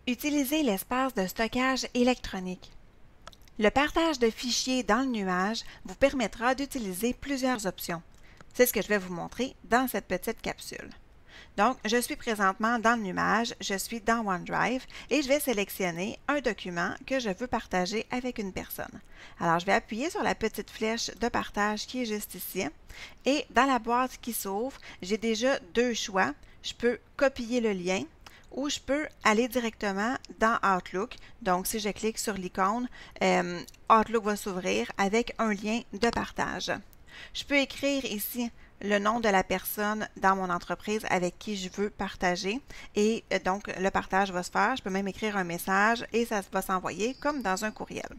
Utilisez l'espace de stockage électronique. Le partage de fichiers dans le nuage vous permettra d'utiliser plusieurs options. C'est ce que je vais vous montrer dans cette petite capsule. Donc, je suis présentement dans le nuage, je suis dans OneDrive et je vais sélectionner un document que je veux partager avec une personne. Alors, je vais appuyer sur la petite flèche de partage qui est juste ici et dans la boîte qui s'ouvre, j'ai déjà deux choix. Je peux copier le lien ou je peux aller directement dans Outlook. Donc, si je clique sur l'icône, Outlook va s'ouvrir avec un lien de partage. Je peux écrire ici le nom de la personne dans mon entreprise avec qui je veux partager et donc le partage va se faire. Je peux même écrire un message et ça va s'envoyer comme dans un courriel.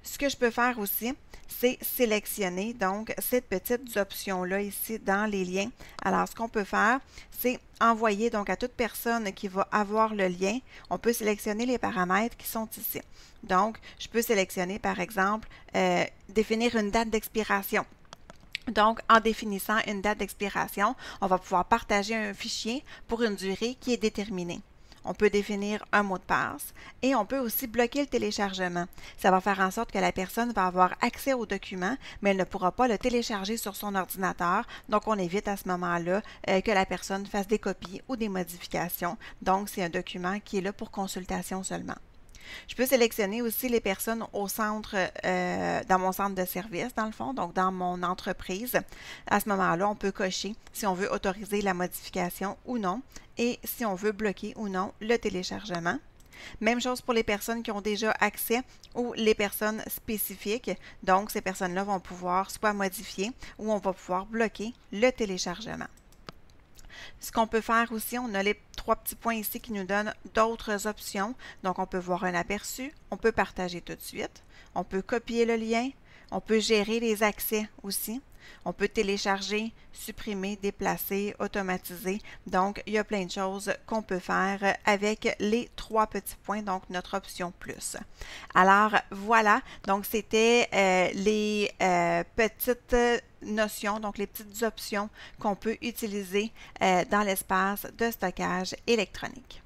Ce que je peux faire aussi, c'est sélectionner donc cette petite option-là ici dans les liens. Alors, ce qu'on peut faire, c'est envoyer donc à toute personne qui va avoir le lien, on peut sélectionner les paramètres qui sont ici. Donc, je peux sélectionner par exemple, définir une date d'expiration. Donc, en définissant une date d'expiration, on va pouvoir partager un fichier pour une durée qui est déterminée. On peut définir un mot de passe et on peut aussi bloquer le téléchargement. Ça va faire en sorte que la personne va avoir accès au document, mais elle ne pourra pas le télécharger sur son ordinateur. Donc, on évite à ce moment-là que la personne fasse des copies ou des modifications. Donc, c'est un document qui est là pour consultation seulement. Je peux sélectionner aussi les personnes au centre, dans mon centre de service, dans le fond, donc dans mon entreprise. À ce moment-là, on peut cocher si on veut autoriser la modification ou non et si on veut bloquer ou non le téléchargement. Même chose pour les personnes qui ont déjà accès ou les personnes spécifiques. Donc, ces personnes-là vont pouvoir soit modifier ou on va pouvoir bloquer le téléchargement. Ce qu'on peut faire aussi, on a les trois petits points ici qui nous donnent d'autres options. Donc, on peut voir un aperçu, on peut partager tout de suite, on peut copier le lien, on peut gérer les accès aussi, on peut télécharger, supprimer, déplacer, automatiser. Donc, il y a plein de choses qu'on peut faire avec les trois petits points, donc notre option plus. Alors, voilà, donc c'était les petites notions, donc les petites options qu'on peut utiliser dans l'espace de stockage électronique.